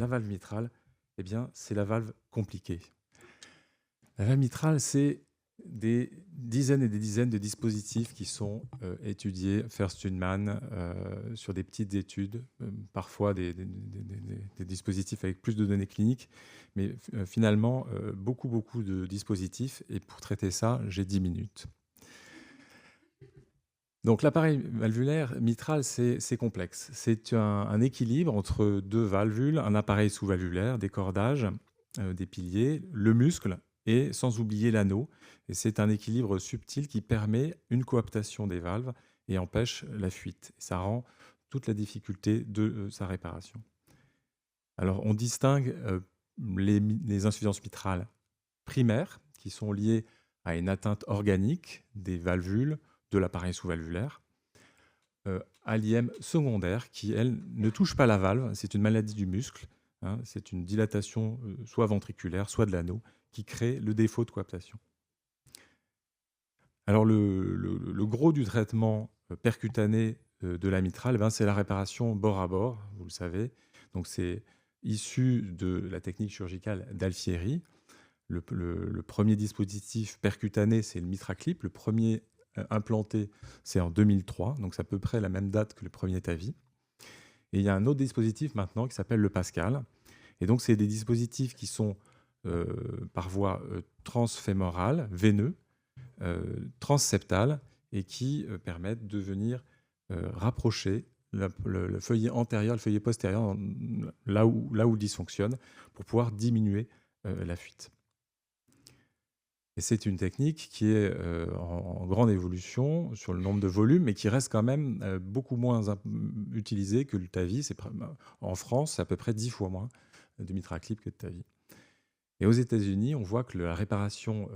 la valve mitrale, eh bien, c'est la valve compliquée. La valve mitrale, c'est des dizaines et des dizaines de dispositifs qui sont étudiés, first in man, sur des petites études, parfois des dispositifs avec plus de données cliniques, mais finalement, beaucoup, beaucoup de dispositifs. Et pour traiter ça, j'ai 10 minutes. Donc l'appareil valvulaire mitral, c'est complexe. C'est un équilibre entre deux valvules, un appareil sous-valvulaire, des cordages, des piliers, le muscle et sans oublier l'anneau. Et c'est un équilibre subtil qui permet une coaptation des valves et empêche la fuite. Et ça rend toute la difficulté de sa réparation. Alors on distingue les insuffisances mitrales primaires qui sont liées à une atteinte organique des valvules de l'appareil sous-valvulaire, à l'IM secondaire qui, elle, ne touche pas la valve. C'est une maladie du muscle. Hein, c'est une dilatation soit ventriculaire, soit de l'anneau, qui crée le défaut de coaptation. Alors, le gros du traitement percutané de la mitrale, ben, c'est la réparation bord à bord, vous le savez. Donc, c'est issu de la technique chirurgicale d'Alfieri. Le premier dispositif percutané, c'est le MitraClip. Le premier implanté, c'est en 2003, donc c'est à peu près la même date que le premier TAVI. Et il y a un autre dispositif maintenant qui s'appelle le Pascal. Et donc, c'est des dispositifs qui sont par voie transfémorale, veineux, transseptale, et qui permettent de venir rapprocher le feuillet antérieur, le feuillet postérieur, là où il dysfonctionne, pour pouvoir diminuer la fuite. Et c'est une technique qui est en grande évolution sur le nombre de volumes, mais qui reste quand même beaucoup moins utilisée que le TAVI. En France, c'est à peu près 10 fois moins de MitraClip que de TAVI. Et aux États-Unis, on voit que la réparation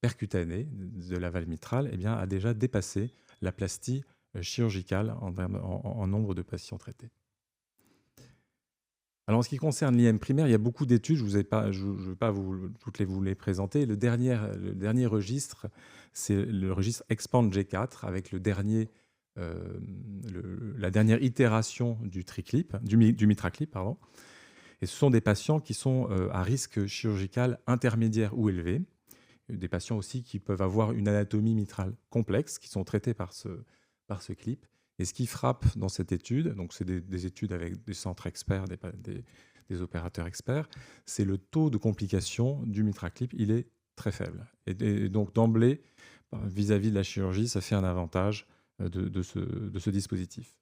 percutanée de la valve mitrale, eh bien, a déjà dépassé la plastie chirurgicale en nombre de patients traités. Alors, en ce qui concerne l'IM primaire, il y a beaucoup d'études, je ne vais pas vous les présenter. Le dernier registre, c'est le registre Expand G4, avec la dernière itération du MitraClip. Pardon. Et ce sont des patients qui sont à risque chirurgical intermédiaire ou élevé, des patients aussi qui peuvent avoir une anatomie mitrale complexe, qui sont traités par ce clip. Et ce qui frappe dans cette étude, donc c'est des études avec des centres experts, des opérateurs experts, c'est le taux de complication du MitraClip, il est très faible. Et donc d'emblée, vis-à-vis de la chirurgie, ça fait un avantage de ce dispositif.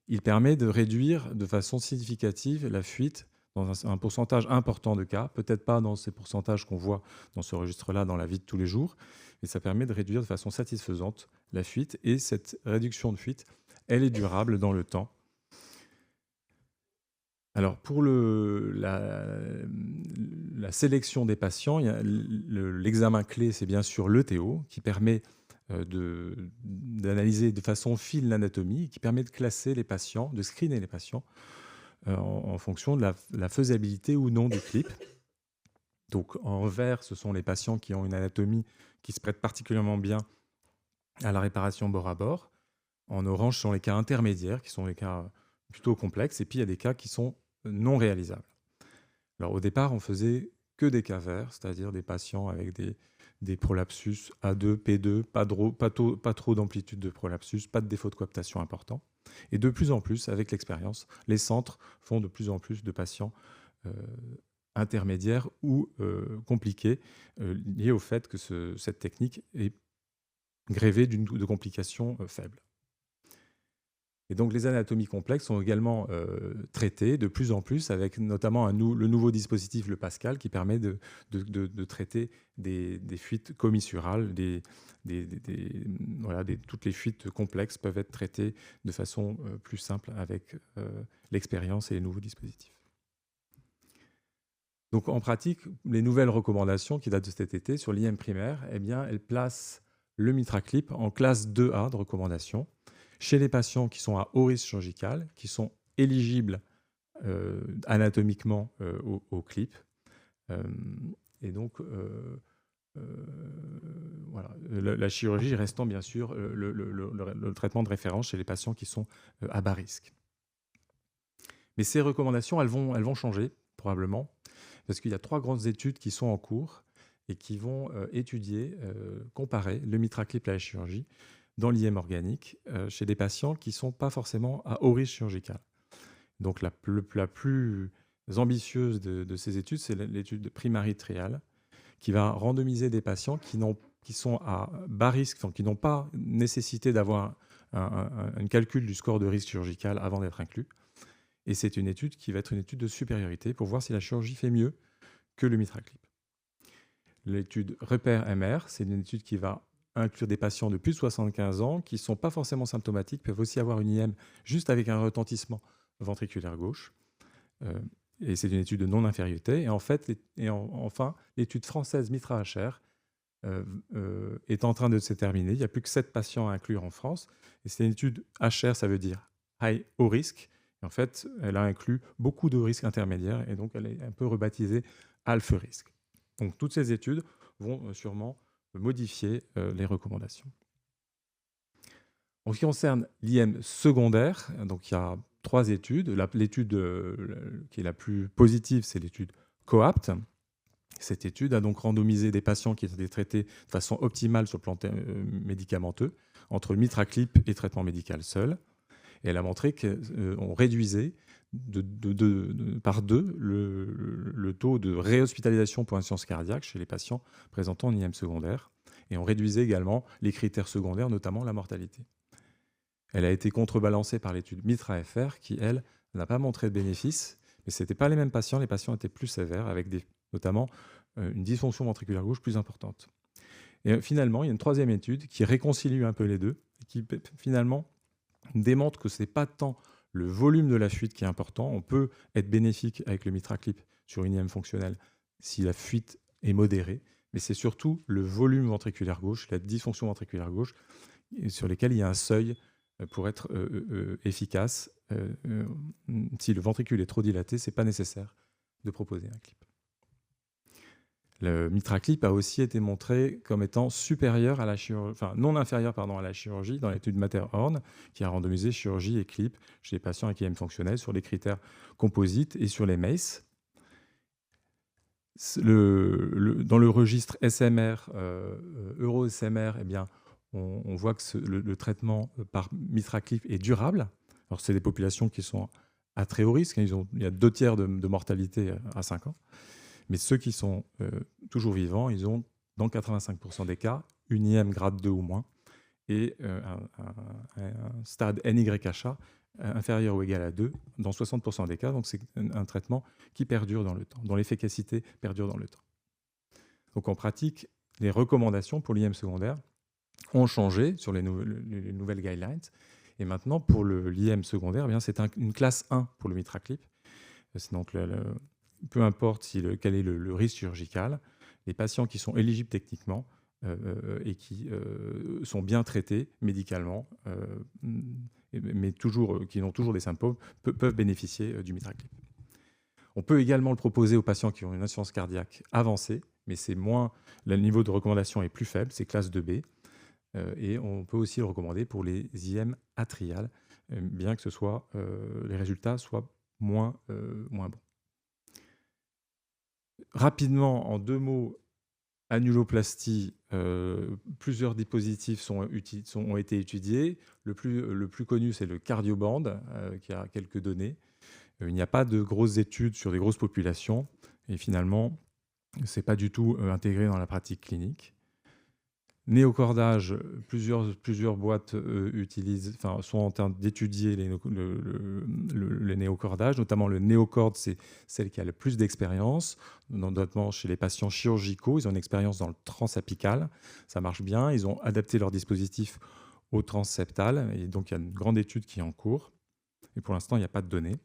Il permet de réduire de façon significative la fuite dans un pourcentage important de cas, peut-être pas dans ces pourcentages qu'on voit dans ce registre-là dans la vie de tous les jours, mais ça permet de réduire de façon satisfaisante la fuite, et cette réduction de fuite, elle est durable dans le temps. Alors, pour la sélection des patients, l'examen clé, c'est bien sûr l'ETO, qui permet d'analyser de façon fine l'anatomie, qui permet de classer les patients, de screener les patients en fonction de la faisabilité ou non du clip. Donc, en vert, ce sont les patients qui ont une anatomie qui se prête particulièrement bien à la réparation bord à bord. En orange, ce sont les cas intermédiaires, qui sont les cas plutôt complexes. Et puis, il y a des cas qui sont non réalisables. Alors, au départ, on faisait que des cas verts, c'est-à-dire des patients avec des prolapsus A2, P2, pas trop d'amplitude de prolapsus, pas de défaut de coaptation important. Et de plus en plus, avec l'expérience, les centres font de plus en plus de patients intermédiaires ou compliqués, liés au fait que cette technique est grévée de complications faibles. Et donc les anatomies complexes sont également traitées de plus en plus, avec notamment le nouveau dispositif, le Pascal, qui permet de traiter des fuites commissurales. Toutes les fuites complexes peuvent être traitées de façon plus simple avec l'expérience et les nouveaux dispositifs. Donc en pratique, les nouvelles recommandations qui datent de cet été sur l'IM primaire, eh bien, elles placent le MitraClip en classe 2A de recommandation chez les patients qui sont à haut risque chirurgical, qui sont éligibles anatomiquement au clip. Et donc, voilà, la chirurgie restant bien sûr le traitement de référence chez les patients qui sont à bas risque. Mais ces recommandations, elles vont changer, probablement, parce qu'il y a 3 grandes études qui sont en cours et qui vont étudier, comparer le MitraClip à la chirurgie dans l'IM organique chez des patients qui ne sont pas forcément à haut risque chirurgical. Donc la plus ambitieuse de ces études, c'est l'étude de Primary Trial, qui va randomiser des patients qui sont à bas risque, donc qui n'ont pas nécessité d'avoir un calcul du score de risque chirurgical avant d'être inclus. Et c'est une étude qui va être une étude de supériorité pour voir si la chirurgie fait mieux que le MitraClip. L'étude Repère-MR, c'est une étude qui va inclure des patients de plus de 75 ans qui ne sont pas forcément symptomatiques, peuvent aussi avoir une IM juste avec un retentissement ventriculaire gauche. Et c'est une étude de non-infériorité. Et en fait, enfin, l'étude française MITRA-HR est en train de se terminer. Il n'y a plus que 7 patients à inclure en France. Et c'est une étude HR, ça veut dire high, haut risque. Et en fait, elle a inclus beaucoup de risques intermédiaires et donc elle est un peu rebaptisée alpha risque. Donc toutes ces études vont sûrement modifier les recommandations. En ce qui concerne l'IM secondaire, donc il y a 3 études. L'étude qui est la plus positive, c'est l'étude COAPT. Cette étude a donc randomisé des patients qui étaient traités de façon optimale sur le plan médicamenteux entre le MitraClip et traitement médical seul. Et elle a montré qu'on réduisait par 2 le taux de réhospitalisation pour insuffisance cardiaque chez les patients présentant une IM secondaire. Et on réduisait également les critères secondaires, notamment la mortalité. Elle a été contrebalancée par l'étude MITRA-FR qui, elle, n'a pas montré de bénéfice, mais ce n'étaient pas les mêmes patients. Les patients étaient plus sévères, avec notamment une dysfonction ventriculaire gauche plus importante. Et finalement, il y a une 3e étude qui réconcilie un peu les deux, et qui finalement démontre que ce n'est pas tant le volume de la fuite qui est important. On peut être bénéfique avec le MitraClip sur une IM fonctionnelle si la fuite est modérée, mais c'est surtout le volume ventriculaire gauche, la dysfonction ventriculaire gauche, sur lesquels il y a un seuil pour être efficace. Si le ventricule est trop dilaté, ce n'est pas nécessaire de proposer un clip. Le MitraClip a aussi été montré comme étant supérieur à la chirurgie, enfin non inférieur à la chirurgie dans l'étude Matterhorn qui a randomisé chirurgie et clip chez les patients avec IM fonctionnelle sur les critères composites et sur les MACE. Dans le registre SMR, EuroSMR, eh bien, on voit que le traitement par MitraClip est durable. Alors, c'est des populations qui sont à très haut risque. Il y a 2 tiers de mortalité à 5 ans. Mais ceux qui sont toujours vivants, ils ont, dans 85% des cas, une IM grade 2 ou moins et un stade NYHA inférieur ou égal à 2 dans 60% des cas. Donc, c'est un traitement qui perdure dans le temps, dont l'efficacité perdure dans le temps. Donc, en pratique, les recommandations pour l'IM secondaire ont changé sur les nouvelles guidelines. Et maintenant, pour l'IM secondaire, eh c'est une classe 1 pour le MitraClip. C'est donc peu importe quel est le risque chirurgical, les patients qui sont éligibles techniquement et qui sont bien traités médicalement, mais qui ont toujours des symptômes, peuvent bénéficier du MitraClip. On peut également le proposer aux patients qui ont une insuffisance cardiaque avancée, mais le niveau de recommandation est plus faible, c'est classe 2B. Et on peut aussi le recommander pour les IM atriales, bien que les résultats soient moins bons. Rapidement, en 2 mots, annuloplastie, plusieurs dispositifs ont été étudiés. Le plus connu, c'est le Cardioband, qui a quelques données. Il n'y a pas de grosses études sur des grosses populations, et finalement, ce n'est pas du tout intégré dans la pratique clinique. Néocordage, plusieurs boîtes sont en train d'étudier les néocordages, notamment le néocord, c'est celle qui a le plus d'expérience, notamment chez les patients chirurgicaux. Ils ont une expérience dans le transapical, ça marche bien. Ils ont adapté leur dispositif au transseptal, et donc il y a une grande étude qui est en cours. Et pour l'instant, il n'y a pas de données.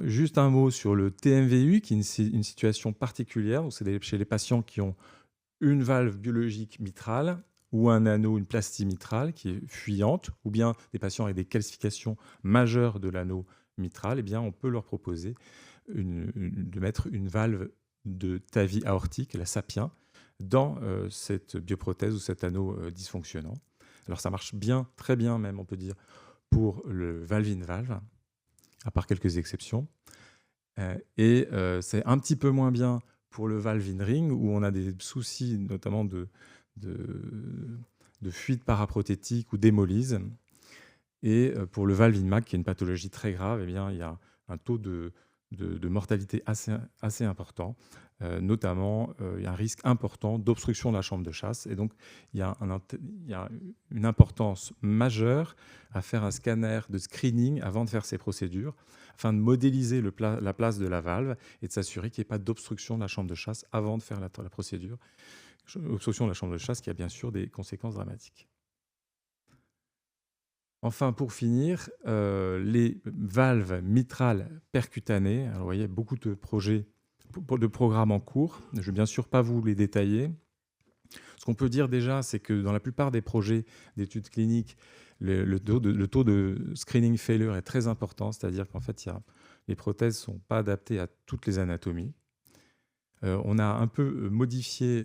Juste un mot sur le TMVU, qui est une situation particulière. C'est chez les patients qui ont une valve biologique mitrale ou un anneau, une plastie mitrale qui est fuyante, ou bien des patients avec des calcifications majeures de l'anneau mitral. Eh bien, on peut leur proposer de mettre une valve de TAVI aortique, la SAPIEN, dans cette bioprothèse ou cet anneau dysfonctionnant. Alors, ça marche bien, très bien même, on peut dire, pour le valve-in-valve, à part quelques exceptions. C'est un petit peu moins bien pour le valve-in-ring, où on a des soucis notamment de fuite paraprothétique ou d'hémolyse. Et pour le valve-in-mag, qui est une pathologie très grave, eh bien, il y a un taux de mortalité assez important. Notamment, il y a un risque important d'obstruction de la chambre de chasse. Et donc, il y a une importance majeure à faire un scanner de screening avant de faire ces procédures, afin de modéliser la place de la valve et de s'assurer qu'il n'y ait pas d'obstruction de la chambre de chasse avant de faire la procédure. Obstruction de la chambre de chasse qui a bien sûr des conséquences dramatiques. Enfin, pour finir, les valves mitrales percutanées. Alors, vous voyez, beaucoup de projets, de programmes en cours. Je ne vais bien sûr pas vous les détailler. Ce qu'on peut dire déjà, c'est que dans la plupart des projets d'études cliniques, le taux de screening failure est très important, c'est-à-dire qu'en fait, les prothèses ne sont pas adaptées à toutes les anatomies. On a un peu modifié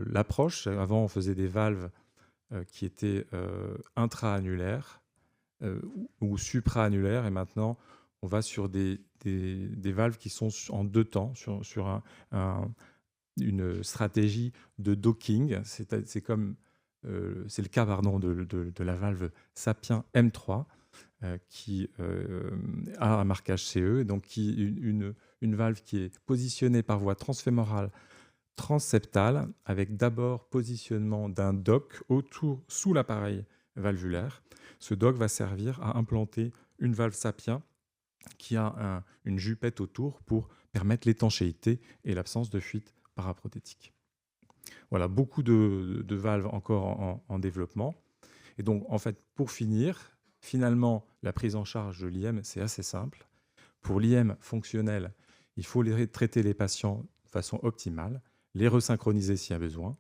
l'approche. Avant, on faisait des valves qui étaient intra-annulaires ou supra-annulaires, et maintenant, on va sur des valves qui sont en deux temps, sur une stratégie de docking. C'est le cas de la valve Sapien M3 qui a un marquage CE, donc une valve qui est positionnée par voie transfémorale transseptale, avec d'abord positionnement d'un dock sous l'appareil valvulaire. Ce dock va servir à implanter une valve Sapien qui a une jupette autour pour permettre l'étanchéité et l'absence de fuite paraprothétique. Voilà, beaucoup de valves encore en développement. Et donc, en fait, pour finir, finalement, la prise en charge de l'IM, c'est assez simple. Pour l'IM fonctionnel, il faut traiter les patients de façon optimale, les resynchroniser s'il y a besoin.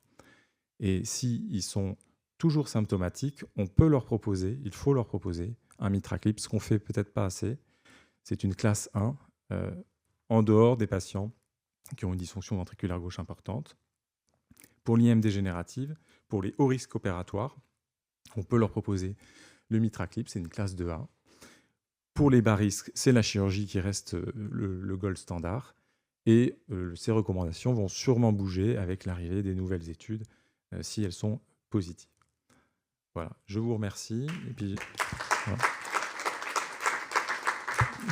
Et s'ils sont toujours symptomatiques, il faut leur proposer un MitraClip, ce qu'on ne fait peut-être pas assez. C'est une classe 1 en dehors des patients qui ont une dysfonction ventriculaire gauche importante. Pour l'IM dégénérative, pour les hauts risques opératoires, on peut leur proposer le MitraClip, c'est une classe 2A. Pour les bas risques, c'est la chirurgie qui reste le gold standard. Et ces recommandations vont sûrement bouger avec l'arrivée des nouvelles études si elles sont positives. Voilà, je vous remercie. Et puis, voilà.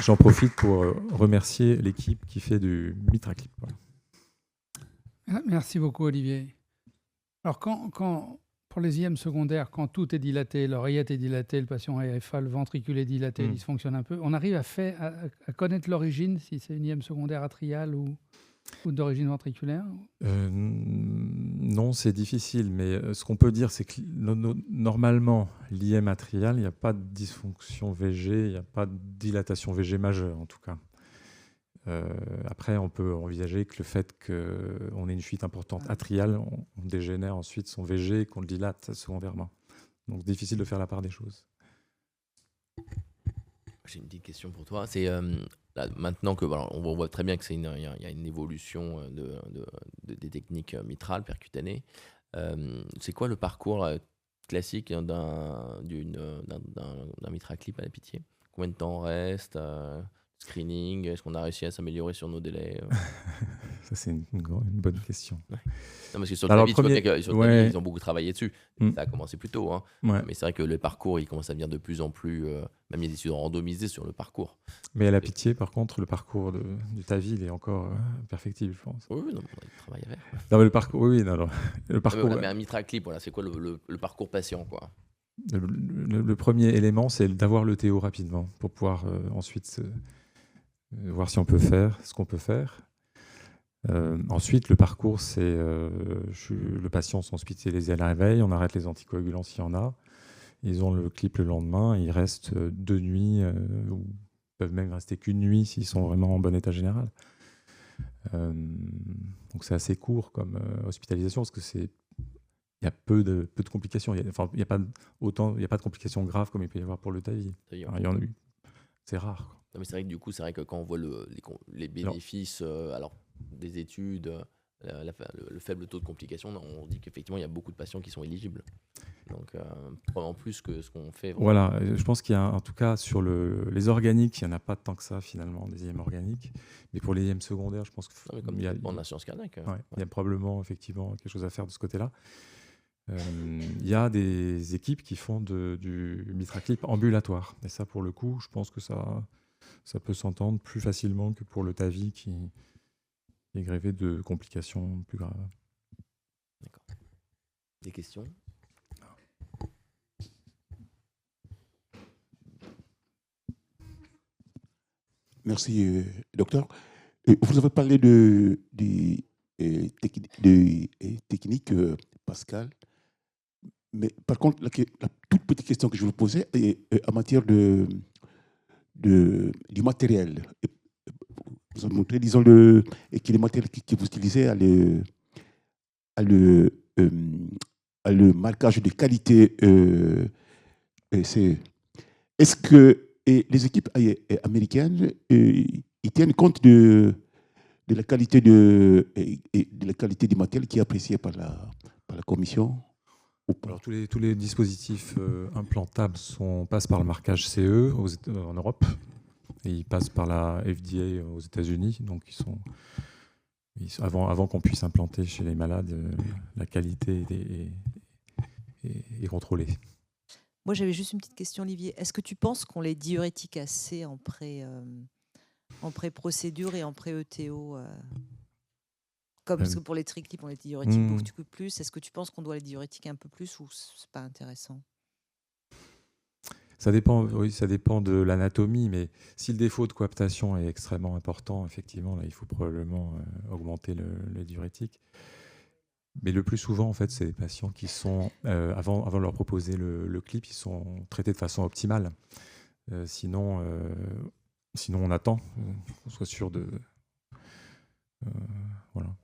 J'en profite pour remercier l'équipe qui fait du MitraClip. Voilà. Merci beaucoup, Olivier. Alors, pour les IM secondaires, quand tout est dilaté, l'oreillette est dilatée, le patient AFA, le ventricule est dilaté, il dysfonctionne un peu, on arrive à connaître l'origine, si c'est une IM secondaire atriale ou d'origine ventriculaire? Non, c'est difficile, mais ce qu'on peut dire, c'est que normalement, l'IM atriale, il n'y a pas de dysfonction VG, il n'y a pas de dilatation VG majeure en tout cas. Après, on peut envisager que le fait qu'on ait une fuite importante atriale, on dégénère ensuite son VG et qu'on le dilate secondairement. Donc, difficile de faire la part des choses. J'ai une petite question pour toi. C'est maintenant que on voit très bien que il y a une évolution des techniques mitrales percutanées. C'est quoi le parcours classique d'un MitraClip à la pitié? Combien de temps on reste? Screening, est-ce qu'on a réussi à s'améliorer sur nos délais? Ça, c'est une bonne question. Ouais. Non, parce que sur le tavis, ils ont beaucoup travaillé dessus. Ça a commencé plus tôt. Hein. Ouais. Mais c'est vrai que le parcours, il commence à devenir de plus en plus... même il y a des études randomisées sur le parcours. Mais à la pitié, par contre, le parcours du TAVI, il est encore perfectible, je pense. Oui, non, on a du travail à faire. Non, mais le parcours, oui, non. Le parcours... mais un MitraClip, voilà, c'est quoi le parcours patient, quoi? Le premier élément, c'est d'avoir le TO rapidement pour pouvoir ensuite voir si on peut faire ce qu'on peut faire. Ensuite, le parcours, c'est le patient sont hospitalisés à la réveil, on arrête les anticoagulants s'il y en a. Ils ont le clip le lendemain, ils restent 2 nuits, ou peuvent même rester qu'une nuit s'ils sont vraiment en bon état général. Donc c'est assez court comme hospitalisation parce que il y a peu de complications. Il n'y a pas de complications graves comme il peut y avoir pour le TAVI. Il y en a eu. C'est rare, quoi. Non, mais c'est vrai que du coup, c'est vrai que quand on voit les bénéfices alors, des études le faible taux de complications, on dit qu'effectivement, il y a beaucoup de patients qui sont éligibles. Donc, probablement plus que ce qu'on fait. Voilà, je pense qu'il y a, en tout cas, sur les organiques, il n'y en a pas tant que ça, finalement, des IM organiques. Mais pour les IM secondaires, je pense Comme qu'il y a, en insuffisance cardiaque. il y a probablement, effectivement, quelque chose à faire de ce côté-là. Il y a des équipes qui font du MitraClip ambulatoire. Et ça, pour le coup, je pense que ça peut s'entendre plus facilement que pour le TAVI qui est grévé de complications plus graves. D'accord. Des questions? Merci, docteur. Vous avez parlé de technique, Pascal. Mais par contre, la toute petite question que je vous posais est en matière du matériel. Vous avez montré, disons, que les matériels que vous utilisez à le marquage de qualité. Est-ce que les équipes américaines ils tiennent compte de la qualité de la qualité du matériel qui est apprécié par la commission? Alors, tous les dispositifs implantables passent par le marquage CE en Europe et ils passent par la FDA aux États-Unis. Donc, avant qu'on puisse implanter chez les malades, la qualité est contrôlée. Moi, j'avais juste une petite question, Olivier. Est-ce que tu penses qu'on les diurétique assez en pré-procédure et en pré-ETO comme parce que pour les triclips, on les diurétique beaucoup plus. Est-ce que tu penses qu'on doit les diurétiquer un peu plus ou c'est pas intéressant? Ça dépend, oui, ça dépend de l'anatomie, mais si le défaut de coaptation est extrêmement important, effectivement, là, il faut probablement augmenter le diurétique. Mais le plus souvent, en fait, c'est des patients qui sont, avant de leur proposer le clip, ils sont traités de façon optimale. Sinon, on attend qu'on soit sûr de... voilà.